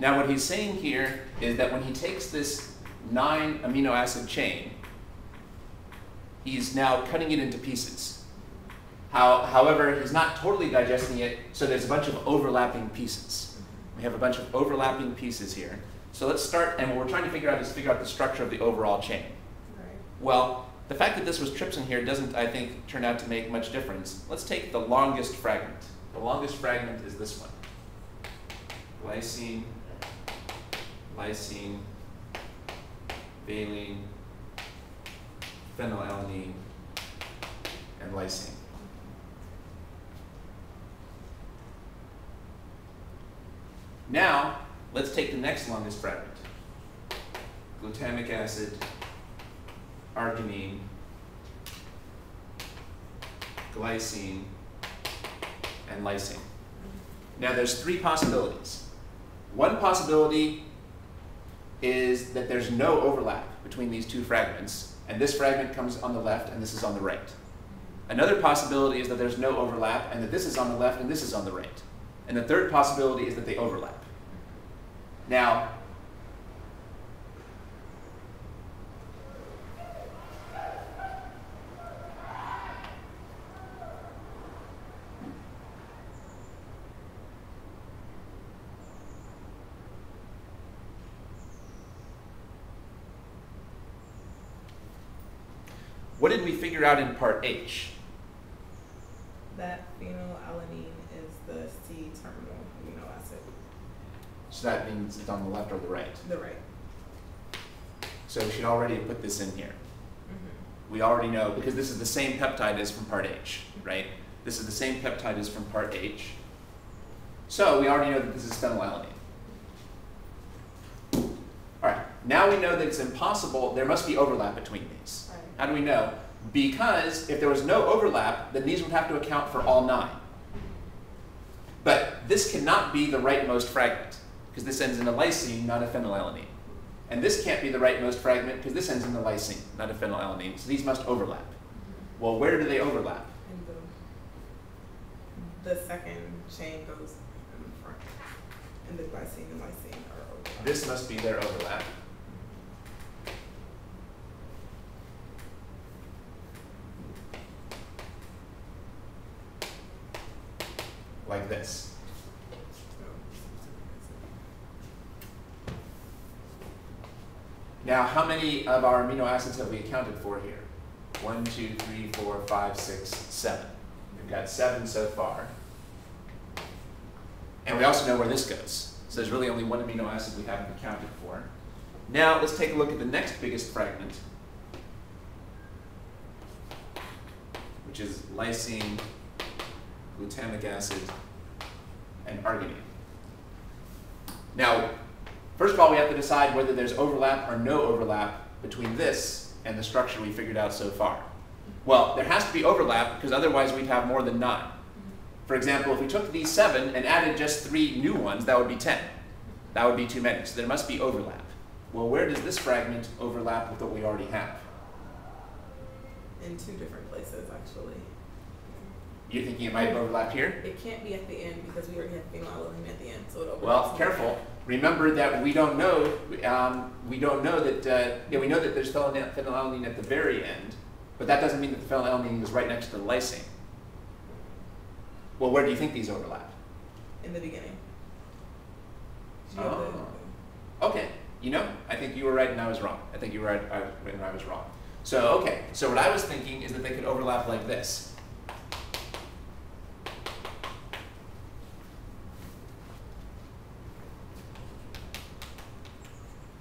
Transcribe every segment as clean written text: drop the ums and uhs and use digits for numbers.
Now what he's saying here is that when he takes this 9 amino acid chain, he's now cutting it into pieces. However, he's not totally digesting it, so there's a bunch of overlapping pieces. We have a bunch of overlapping pieces here. So let's start, and what we're trying to figure out is figure out the structure of the overall chain. Right. Well, the fact that this was trypsin here doesn't, I think, turn out to make much difference. Let's take the longest fragment. The longest fragment is this one. Glycine, lysine, valine, phenylalanine, and lysine. Now, let's take the next longest fragment. Glutamic acid, arginine, glycine, and lysine. Now there's 3 possibilities. One possibility is that there's no overlap between these 2 fragments, and this fragment comes on the left and this is on the right. Another possibility is that there's no overlap and that this is on the left and this is on the right. And the third possibility is that they overlap. Now, what did we figure out in part H? That phenylalanine is the C-terminal amino acid. So that means it's on the left or the right. The right. So we should already put this in here. We already know, because this is the same peptide as from part H, right? This is the same peptide as from part H. So we already know that this is phenylalanine. All right, now we know that it's impossible, there must be overlap between these. Right. How do we know? Because if there was no overlap, then these would have to account for all 9. But this cannot be the rightmost fragment, because this ends in a lysine, not a phenylalanine. And this can't be the rightmost fragment, because this ends in a lysine, not a phenylalanine. So these must overlap. Well, where do they overlap? And the second chain goes in the front. And the glycine and lysine are overlapped. This must be their overlap. Like this. Now, how many of our amino acids have we accounted for here? 1, 2, 3, 4, 5, 6, 7. We've got 7 so far. And we also know where this goes. So there's really only 1 amino acid we haven't accounted for. Now, let's take a look at the next biggest fragment, which is lysine, glutamic acid, and arginine. Now, first of all, we have to decide whether there's overlap or no overlap between this and the structure we figured out so far. Well, there has to be overlap because otherwise we'd have more than 9. For example, if we took these 7 and added just 3 new ones, that would be 10. That would be too many, so there must be overlap. Well, where does this fragment overlap with what we already have? In 2 different places, actually. You're thinking it might overlap here? It can't be at the end because we already have phenylalanine at the end, so it overlaps. Well, careful. Remember that we don't know. We know that there's phenylalanine at the very end, but that doesn't mean that the phenylalanine is right next to the lysine. Well, where do you think these overlap? In the beginning. Oh. Okay. You know, I think you were right and I was wrong. I think you were right and I was wrong. So, okay. So what I was thinking is that they could overlap like this.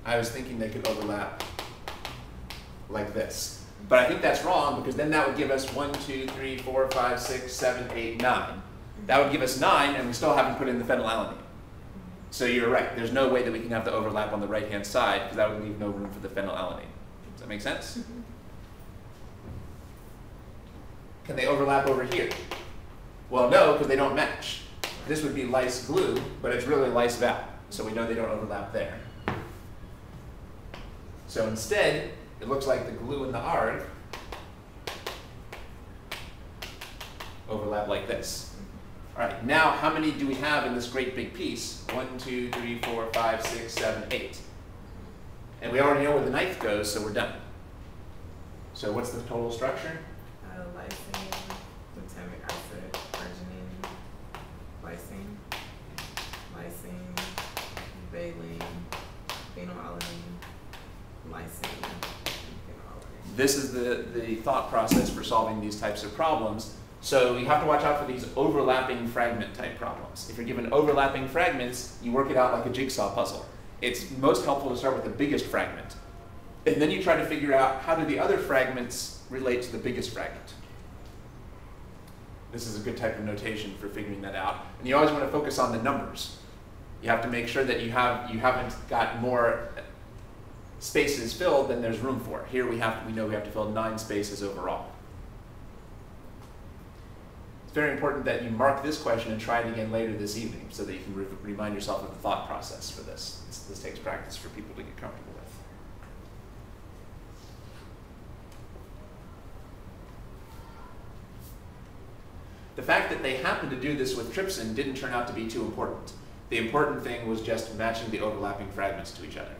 I was thinking they could overlap like this. But I think that's wrong because then that would give us 1, 2, 3, 4, 5, 6, 7, 8, 9. That would give us 9 and we still haven't put in the phenylalanine. So you're right, there's no way that we can have the overlap on the right-hand side because that would leave no room for the phenylalanine. Does that make sense? Can they overlap over here? Well, no, because they don't match. This would be lys glue, but it's really lys val. So we know they don't overlap there. So instead, it looks like the glue and the arg overlap like this. All right, now how many do we have in this great big piece? 1, 2, 3, 4, 5, 6, 7, 8. And we already know where the ninth goes, so we're done. So what's the total structure? Lysine, glutamic acid, arginine, lysine, valine, phenylalanine, lysine, phenylalanine. This is the thought process for solving these types of problems. So you have to watch out for these overlapping fragment type problems. If you're given overlapping fragments, you work it out like a jigsaw puzzle. It's most helpful to start with the biggest fragment. And then you try to figure out how do the other fragments relate to the biggest fragment. This is a good type of notation for figuring that out. And you always want to focus on the numbers. You have to make sure that you haven't got more spaces filled than there's room for. Here we know we have to fill 9 spaces overall. It's very important that you mark this question and try it again later this evening so that you can remind yourself of the thought process for this. This takes practice for people to get comfortable with. The fact that they happened to do this with trypsin didn't turn out to be too important. The important thing was just matching the overlapping fragments to each other.